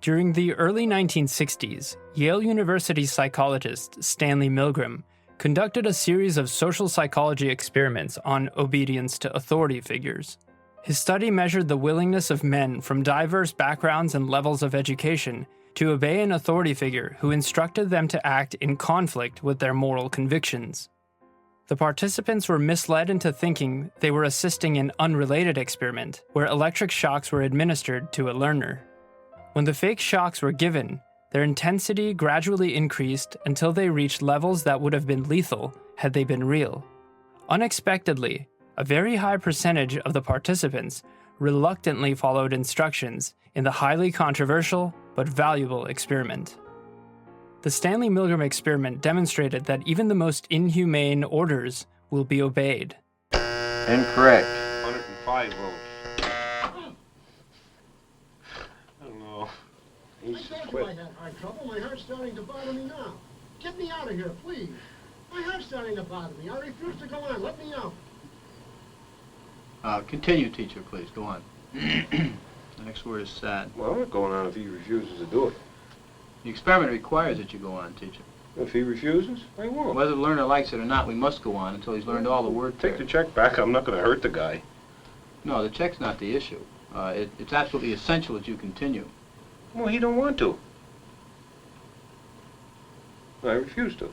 During the early 1960s, Yale University psychologist Stanley Milgram conducted a series of social psychology experiments on obedience to authority figures. His study measured the willingness of men from diverse backgrounds and levels of education to obey an authority figure who instructed them to act in conflict with their moral convictions. The participants were misled into thinking they were assisting an unrelated experiment where electric shocks were administered to a learner. When the fake shocks were given, their intensity gradually increased until they reached levels that would have been lethal had they been real. Unexpectedly, a very high percentage of the participants reluctantly followed instructions in the highly controversial but valuable experiment. The Stanley Milgram experiment demonstrated that even the most inhumane orders will be obeyed. Incorrect. 105 volts. I don't know. I told you I had heart trouble. My heart's starting to bother me now. Get me out of here, please. My heart's starting to bother me. I refuse to go on. Let me out. Continue, teacher, please. Go on. The next word is sad. Well, I'm not going on if he refuses to do it. The experiment requires that you go on, teacher. If he refuses, I won't. Whether the learner likes it or not, we must go on until he's learned all the word. Take the check back. I'm not going to hurt the guy. No, the check's not the issue. It's absolutely essential that you continue. Well, he don't want to. I refuse to.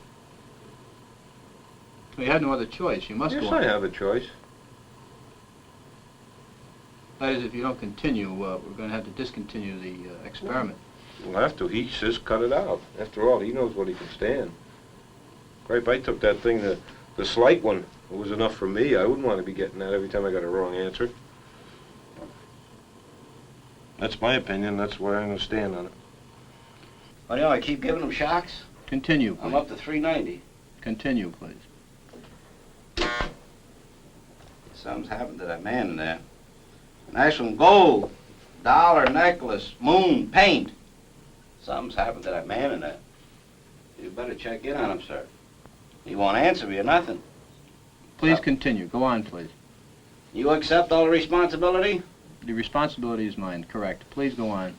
Well, you have no other choice. You must Yes, go on. I have a choice. That is, if you don't continue, we're going to have to discontinue the experiment. We'll have to. He says cut it out. After all, he knows what he can stand. Right, I took that thing, the slight one. It was enough for me. I wouldn't want to be getting that every time I got a wrong answer. That's my opinion. That's where I'm going to stand on it. Well, you know, I keep giving them shocks. Continue, please. I'm up to 390. Continue, please. Something's happened to that man in there. Nice one, gold, dollar necklace, moon, paint. Something's happened to that man in there. You better check in on him, sir. He won't answer me or nothing. Please continue. Go on, please. You accept all the responsibility? The responsibility is mine, correct. Please go on.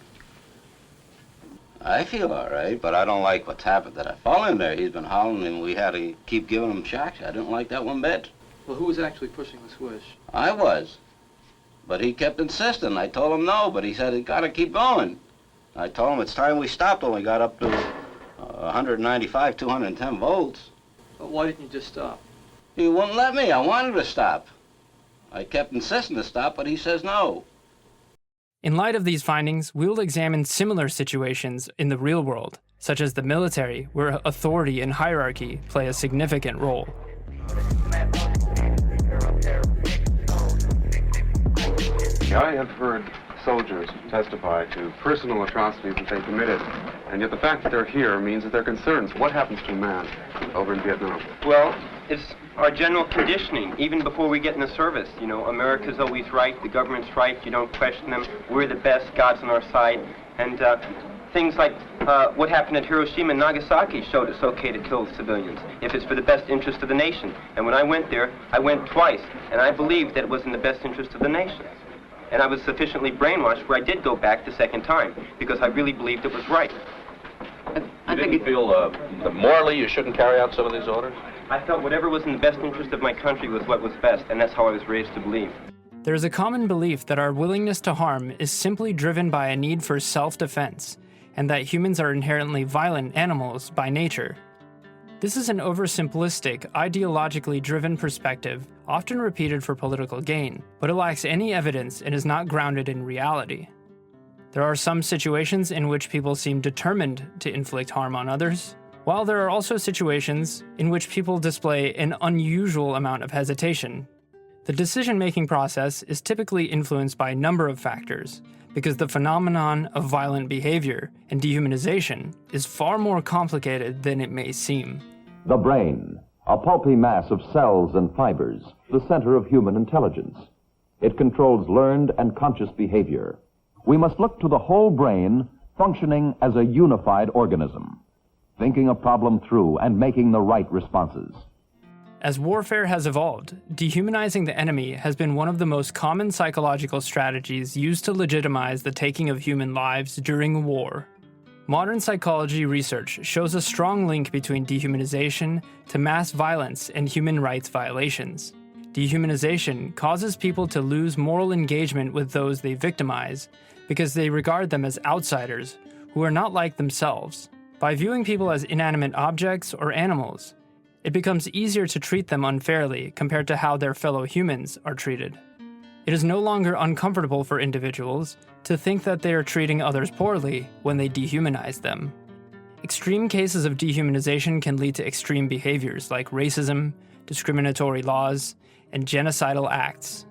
I feel all right, but I don't like what's happened to that fellow in there. He's been hollering and we had to keep giving him shocks. I didn't like that one bit. Well, who was actually pushing the switch? I was. But he kept insisting. I told him no, but he said, "It's got to keep going." I told him it's time we stopped when we got up to 195, 210 volts. But why didn't you just stop? He wouldn't let me. I wanted to stop. I kept insisting to stop, but he says no. In light of these findings, we will examine similar situations in the real world, such as the military, where authority and hierarchy play a significant role. I have heard soldiers testify to personal atrocities that they committed, and yet the fact that they're here means that they're concerned. What happens to a man over in Vietnam? Well, it's our general conditioning, even before we get in the service. You know, America's always right, the government's right, you don't question them, we're the best, God's on our side. And things like what happened at Hiroshima and Nagasaki showed it's okay to kill civilians if it's for the best interest of the nation. And when I went there, I went twice, and I believed that it was in the best interest of the nation. And I was sufficiently brainwashed where I did go back the second time, because I really believed it was right. You didn't feel that morally you shouldn't carry out some of these orders? I felt whatever was in the best interest of my country was what was best, and that's how I was raised to believe. There is a common belief that our willingness to harm is simply driven by a need for self-defense, and that humans are inherently violent animals by nature. This is an oversimplistic, ideologically driven perspective, often repeated for political gain, but it lacks any evidence and is not grounded in reality. There are some situations in which people seem determined to inflict harm on others, while there are also situations in which people display an unusual amount of hesitation. The decision-making process is typically influenced by a number of factors, because the phenomenon of violent behavior and dehumanization is far more complicated than it may seem. The brain, a pulpy mass of cells and fibers, the center of human intelligence. It controls learned and conscious behavior. We must look to the whole brain functioning as a unified organism, thinking a problem through and making the right responses. As warfare has evolved, dehumanizing the enemy has been one of the most common psychological strategies used to legitimize the taking of human lives during war. Modern psychology research shows a strong link between dehumanization to mass violence and human rights violations. Dehumanization causes people to lose moral engagement with those they victimize because they regard them as outsiders who are not like themselves. By viewing people as inanimate objects or animals, it becomes easier to treat them unfairly compared to how their fellow humans are treated. It is no longer uncomfortable for individuals to think that they are treating others poorly when they dehumanize them. Extreme cases of dehumanization can lead to extreme behaviors like racism, discriminatory laws, and genocidal acts.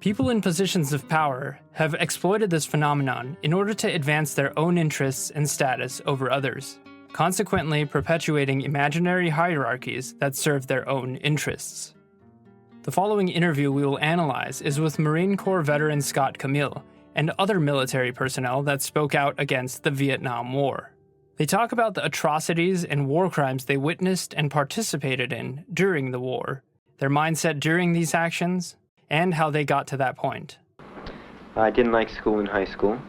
People in positions of power have exploited this phenomenon in order to advance their own interests and status over others, consequently perpetuating imaginary hierarchies that serve their own interests. The following interview we will analyze is with Marine Corps veteran Scott Camil and other military personnel that spoke out against the Vietnam War. They talk about the atrocities and war crimes they witnessed and participated in during the war, their mindset during these actions, and how they got to that point. I didn't like school in high school.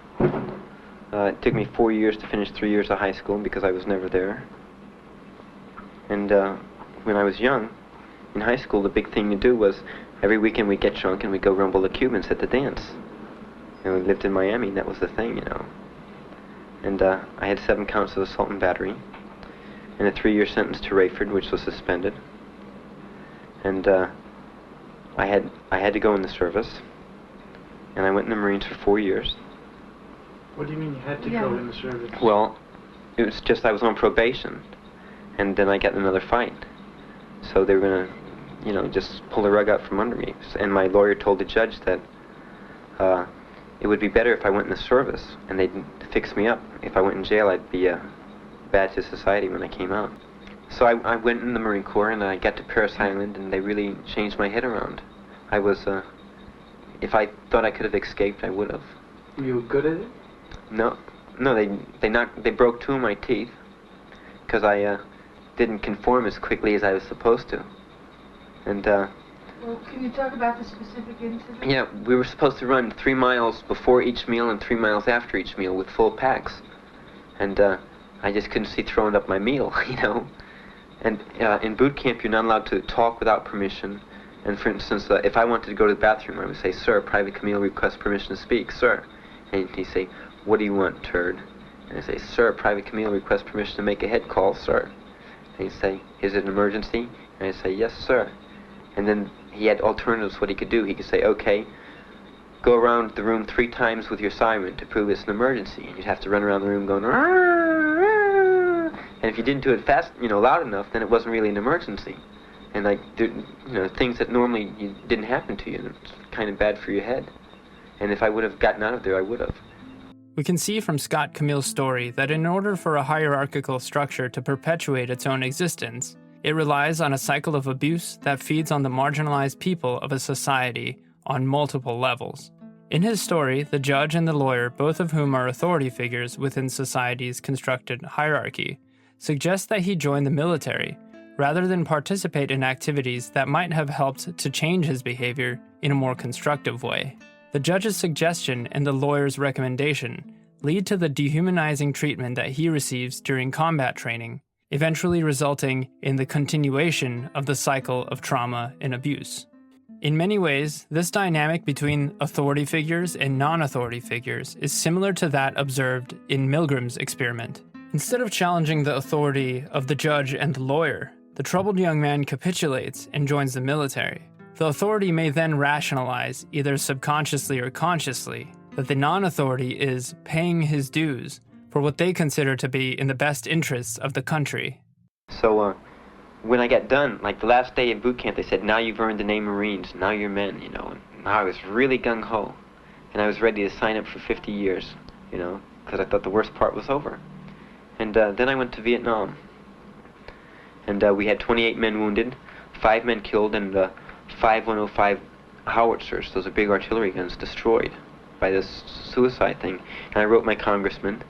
It took me 4 years to finish 3 years of high school because I was never there. And when I was young, in high school, the big thing to do was every weekend we'd get drunk and we'd go rumble the Cubans at the dance. And we lived in Miami, and that was the thing, you know. And I had 7 counts of assault and battery, and a 3-year sentence to Rayford, which was suspended. And I had to go in the service, and I went in the Marines for 4 years. What do you mean you had to go in the service? Well, it was just I was on probation, and then I got in another fight. So they were gonna, you know, just pull the rug out from under me. And my lawyer told the judge that it would be better if I went in the service, and they'd fix me up. If I went in jail, I'd be bad to society when I came out. So I went in the Marine Corps, and I got to Paris Island, and they really changed my head around. I was, if I thought I could have escaped, I would have. Were you good at it? No, they broke 2 of my teeth, because I didn't conform as quickly as I was supposed to. And well, can you talk about the specific incident? yeah, we were supposed to run 3 miles before each meal and 3 miles after each meal with full packs. And I just couldn't see throwing up my meal, you know. And in boot camp, you're not allowed to talk without permission. And for instance, if I wanted to go to the bathroom, I would say, "Sir, Private Camil requests permission to speak, sir." And he'd say, "What do you want, turd?" And I'd say, "Sir, Private Camil requests permission to make a head call, sir." And he'd say, "Is it an emergency?" And I'd say, "Yes, sir." And then he had alternatives what he could do. He could say, "Okay, go around the room 3 times with your siren to prove it's an emergency." And you'd have to run around the room going, "Arr, arr." And if you didn't do it fast, you know, loud enough, then it wasn't really an emergency. And like, you know, things that normally didn't happen to you, and it's kind of bad for your head. And if I would have gotten out of there, I would have. We can see from Scott Camil's story that in order for a hierarchical structure to perpetuate its own existence, it relies on a cycle of abuse that feeds on the marginalized people of a society on multiple levels. In his story, the judge and the lawyer, both of whom are authority figures within society's constructed hierarchy, suggest that he join the military rather than participate in activities that might have helped to change his behavior in a more constructive way. The judge's suggestion and the lawyer's recommendation lead to the dehumanizing treatment that he receives during combat training, eventually resulting in the continuation of the cycle of trauma and abuse. In many ways, this dynamic between authority figures and non-authority figures is similar to that observed in Milgram's experiment. Instead of challenging the authority of the judge and the lawyer, the troubled young man capitulates and joins the military. The authority may then rationalize, either subconsciously or consciously, that the non-authority is paying his dues for what they consider to be in the best interests of the country. So when I got done, like the last day of boot camp, they said, "Now you've earned the name Marines, now you're men," you know. And I was really gung-ho, and I was ready to sign up for 50 years, you know, because I thought the worst part was over. And then I went to Vietnam, and we had 28 men wounded, 5 men killed, and 5 105 howitzers, those are big artillery guns, destroyed by this suicide thing. And I wrote my congressman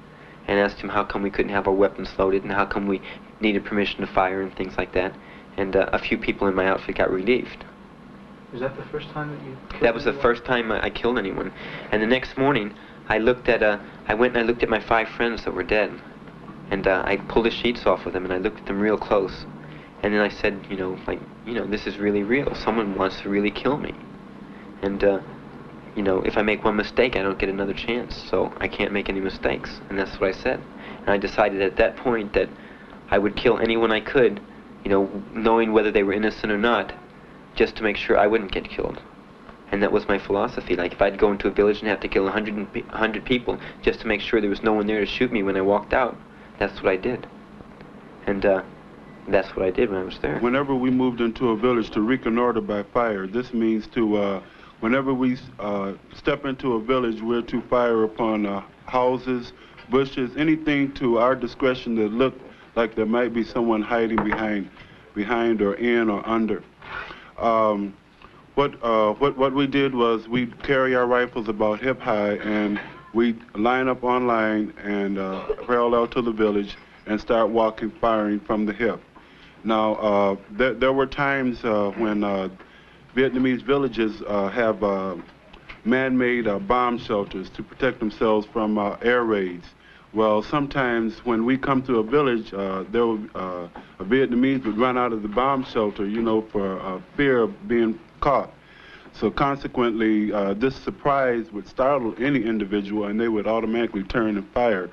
and asked him how come we couldn't have our weapons loaded and how come we needed permission to fire and things like that. and a few people in my outfit got relieved. Was that the first time that you killed That was the anyone? first time I killed anyone. And the next morning, I went and I looked at my 5 friends that were dead. And I pulled the sheets off of them, and I looked at them real close. And then I said, this is really real. Someone wants to really kill me. And, if I make one mistake, I don't get another chance. So I can't make any mistakes. And that's what I said. And I decided at that point that I would kill anyone I could, knowing whether they were innocent or not, just to make sure I wouldn't get killed. And that was my philosophy. Like, if I'd go into a village and have to kill 100 people just to make sure there was no one there to shoot me when I walked out, that's what I did. And that's what I did when I was there. Whenever we moved into a village to reconnoiter by fire, this means to, whenever we step into a village, we're to fire upon houses, bushes, anything to our discretion that looked like there might be someone hiding behind or in or under. What we did was we'd carry our rifles about hip high, and we'd line up on line and parallel to the village and start walking, firing from the hip. Now, there were times when Vietnamese villages have man-made bomb shelters to protect themselves from air raids. Well, sometimes when we come to a village, a Vietnamese would run out of the bomb shelter, for fear of being caught. So consequently, this surprise would startle any individual, and they would automatically turn and fire,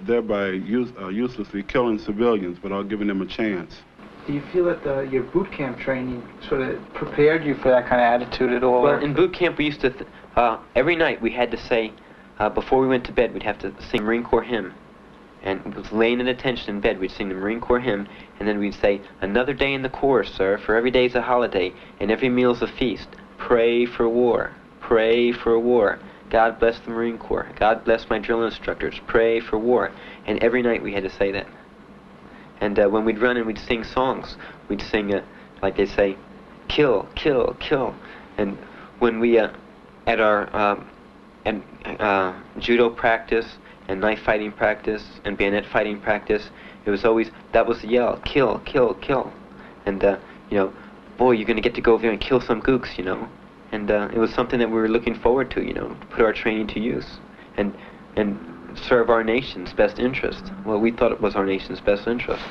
thereby uselessly killing civilians without giving them a chance. Do you feel that your boot camp training sort of prepared you for that kind of attitude at all? Well, in boot camp we used to, every night we had to say, before we went to bed, we'd have to sing Marine Corps hymn. And it was laying at attention in bed, we'd sing the Marine Corps hymn, and then we'd say, another day in the Corps, sir, for every day's a holiday, and every meal's a feast. Pray for war. Pray for war. God bless the Marine Corps. God bless my drill instructors. Pray for war. And every night we had to say that. And when we'd run and we'd sing songs, we'd sing, like they say, kill, kill, kill. And when we, at our judo practice and knife fighting practice and bayonet fighting practice, it was always, that was the yell, kill, kill, kill. And, boy, you're going to get to go over there and kill some gooks, And it was something that we were looking forward to, to put our training to use and serve our nation's best interest. Well, we thought it was our nation's best interest.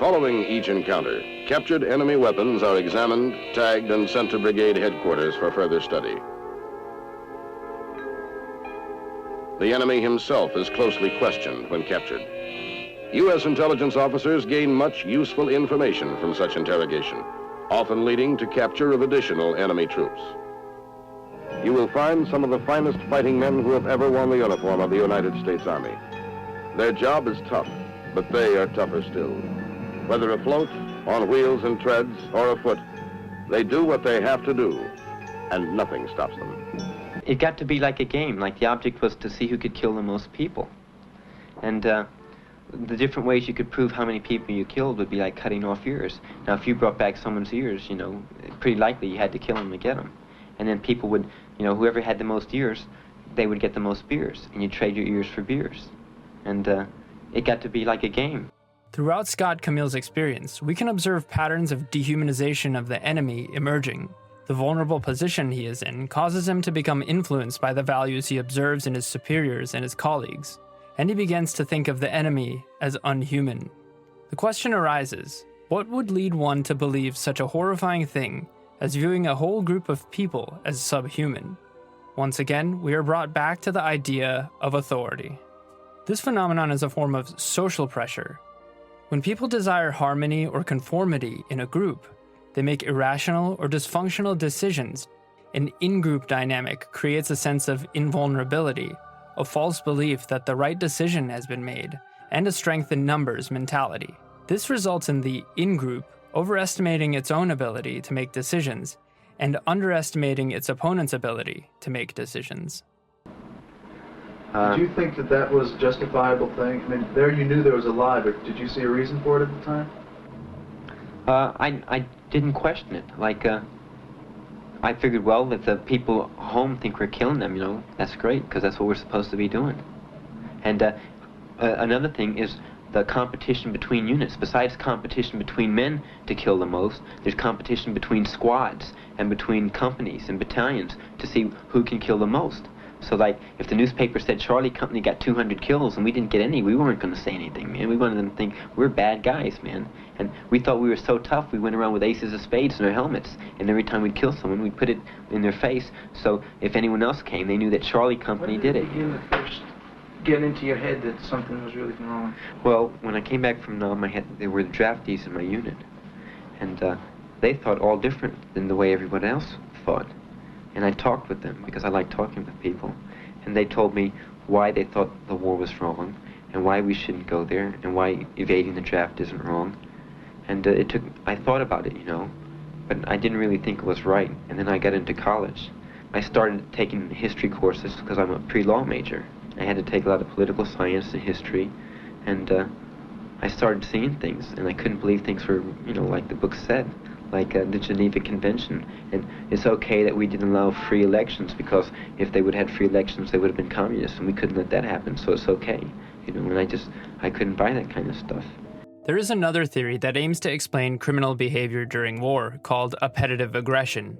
Following each encounter, captured enemy weapons are examined, tagged, and sent to brigade headquarters for further study. The enemy himself is closely questioned when captured. U.S. intelligence officers gain much useful information from such interrogation, often leading to capture of additional enemy troops. You will find some of the finest fighting men who have ever worn the uniform of the United States Army. Their job is tough, but they are tougher still. Whether afloat, on wheels and treads, or afoot, they do what they have to do, and nothing stops them. It got to be like a game, like the object was to see who could kill the most people. And the different ways you could prove how many people you killed would be like cutting off ears. Now, if you brought back someone's ears, pretty likely you had to kill them to get them. And then people would, whoever had the most ears, they would get the most beers, and you'd trade your ears for beers. And it got to be like a game. Throughout Scott Camil's experience, we can observe patterns of dehumanization of the enemy emerging. The vulnerable position he is in causes him to become influenced by the values he observes in his superiors and his colleagues, and he begins to think of the enemy as unhuman. The question arises, what would lead one to believe such a horrifying thing as viewing a whole group of people as subhuman? Once again, we are brought back to the idea of authority. This phenomenon is a form of social pressure. When people desire harmony or conformity in a group, they make irrational or dysfunctional decisions. An in-group dynamic creates a sense of invulnerability, a false belief that the right decision has been made, and a strength in numbers mentality. This results in the in-group overestimating its own ability to make decisions and underestimating its opponent's ability to make decisions. Did you think that was a justifiable thing? I mean, there you knew there was a lie, but did you see a reason for it at the time? I didn't question it. Like, I figured, well, if the people home think we're killing them, you know, that's great, because that's what we're supposed to be doing. And another thing is the competition between units. Besides competition between men to kill the most, there's competition between squads and between companies and battalions to see who can kill the most. So, like, if the newspaper said Charlie Company got 200 kills and we didn't get any, we weren't going to say anything, man. We wanted them to think we're bad guys, man. And we thought we were so tough, we went around with aces of spades in our helmets. And every time we'd kill someone, we'd put it in their face. So if anyone else came, they knew that Charlie Company did it. When did it first get into your head that something was really wrong? Well, when I came back from Nam, there were the draftees in my unit. And they thought all different than the way everyone else thought. And I talked with them because I like talking with people. And they told me why they thought the war was wrong and why we shouldn't go there and why evading the draft isn't wrong. And I thought about it, you know, but I didn't really think it was right. And then I got into college. I started taking history courses because I'm a pre-law major. I had to take a lot of political science and history. And I started seeing things, and I couldn't believe things were, you know, like the book said. Like the Geneva Convention, and it's okay that we didn't allow free elections because if they would have had free elections, they would have been communists, and we couldn't let that happen, so it's okay, you know, and I couldn't buy that kind of stuff. There is another theory that aims to explain criminal behavior during war called appetitive aggression.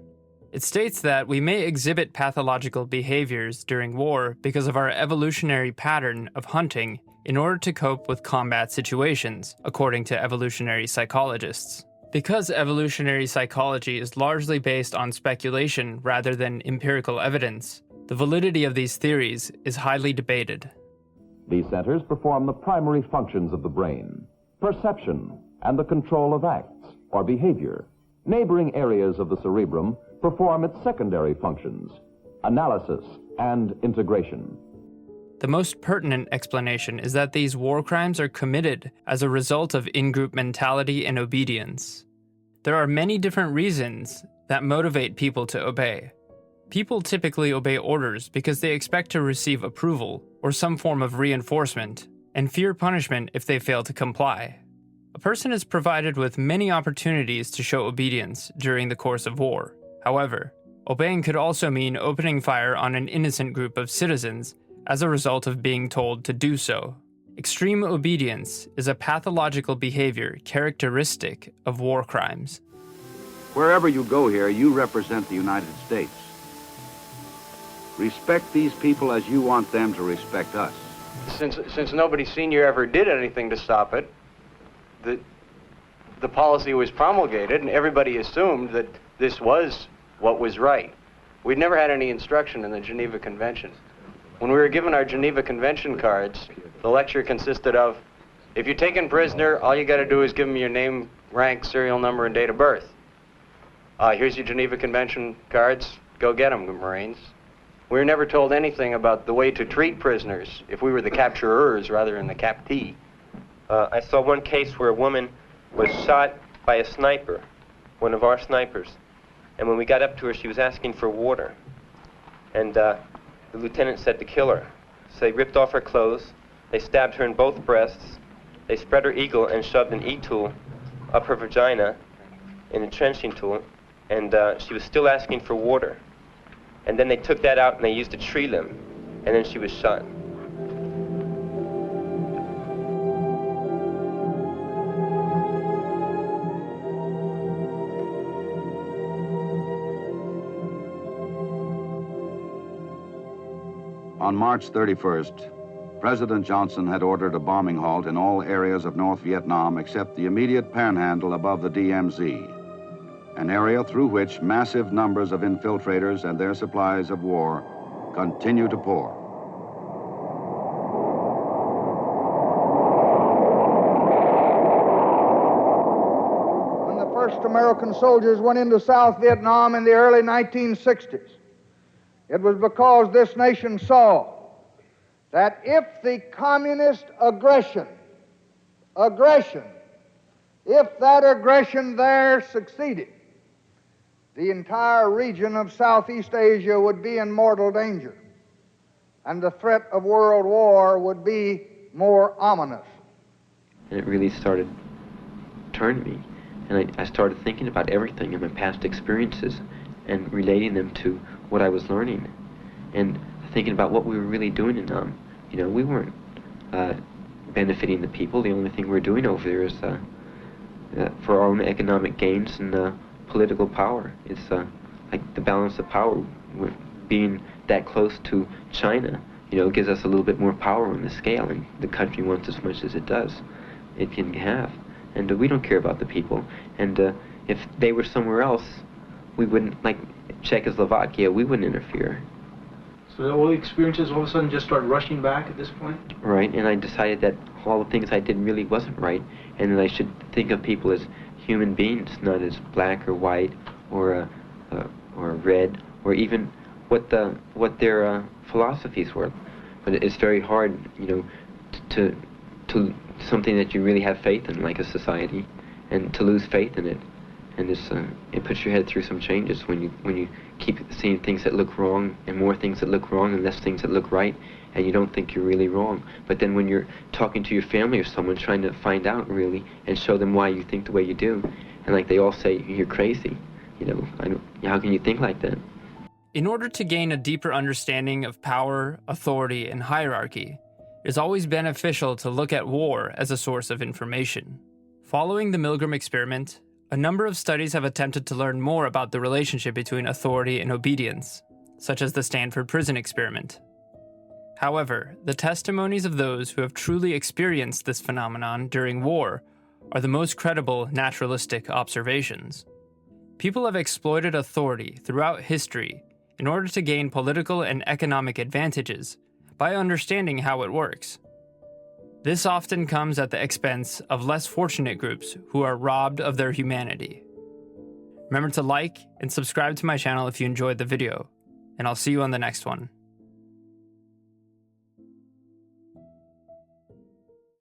It states that we may exhibit pathological behaviors during war because of our evolutionary pattern of hunting in order to cope with combat situations, according to evolutionary psychologists. Because evolutionary psychology is largely based on speculation rather than empirical evidence, the validity of these theories is highly debated. These centers perform the primary functions of the brain: perception and the control of acts or behavior. Neighboring areas of the cerebrum perform its secondary functions: analysis and integration. The most pertinent explanation is that these war crimes are committed as a result of in-group mentality and obedience. There are many different reasons that motivate people to obey. People typically obey orders because they expect to receive approval or some form of reinforcement, and fear punishment if they fail to comply. A person is provided with many opportunities to show obedience during the course of war. However, obeying could also mean opening fire on an innocent group of citizens as a result of being told to do so. Extreme obedience is a pathological behavior characteristic of war crimes. Wherever you go here, you represent the United States. Respect these people as you want them to respect us. Since nobody senior ever did anything to stop it, the policy was promulgated and everybody assumed that this was what was right. We'd never had any instruction in the Geneva Convention. When we were given our Geneva Convention cards, the lecture consisted of, if you're taken prisoner, all you got to do is give them your name, rank, serial number, and date of birth. Here's your Geneva Convention cards. Go get them, Marines. We were never told anything about the way to treat prisoners if we were the capturers rather than the captee. I saw one case where a woman was shot by a sniper, one of our snipers. And when we got up to her, she was asking for water. And the lieutenant said to kill her. So they ripped off her clothes, they stabbed her in both breasts, they spread her eagle and shoved an E-tool up her vagina in a trenching tool, and she was still asking for water. And then they took that out and they used a tree limb, and then she was shot. On March 31st, President Johnson had ordered a bombing halt in all areas of North Vietnam except the immediate panhandle above the DMZ, an area through which massive numbers of infiltrators and their supplies of war continue to pour. When the first American soldiers went into South Vietnam in the early 1960s, it was because this nation saw that if the communist aggression, if that aggression there succeeded, the entire region of Southeast Asia would be in mortal danger, and the threat of world war would be more ominous. And it really started turning me. And I started thinking about everything in my past experiences and relating them to what I was learning. And thinking about what we were really doing in Nam. You know, we weren't benefiting the people. The only thing we're doing over there is for our own economic gains and political power. It's like the balance of power. Being that close to China, you know, gives us a little bit more power on the scale, and the country wants as much as it does, it can have. And we don't care about the people. And if they were somewhere else, we wouldn't, like Czechoslovakia, we wouldn't interfere. So all the experiences all of a sudden just start rushing back at this point? Right, and I decided that all the things I did really wasn't right, and that I should think of people as human beings, not as black or white or red, or even what their philosophies were. But it's very hard, you know, to something that you really have faith in, like a society, and to lose faith in it. And it puts your head through some changes when you keep seeing things that look wrong, and more things that look wrong, and less things that look right, and you don't think you're really wrong. But then when you're talking to your family or someone, trying to find out really and show them why you think the way you do, and like they all say, you're crazy, you know, how can you think like that? In order to gain a deeper understanding of power, authority, and hierarchy, it is always beneficial to look at war as a source of information. Following the Milgram experiment, a number of studies have attempted to learn more about the relationship between authority and obedience, such as the Stanford Prison Experiment. However, the testimonies of those who have truly experienced this phenomenon during war are the most credible naturalistic observations. People have exploited authority throughout history in order to gain political and economic advantages by understanding how it works. This often comes at the expense of less fortunate groups who are robbed of their humanity. Remember to like and subscribe to my channel if you enjoyed the video, and I'll see you on the next one.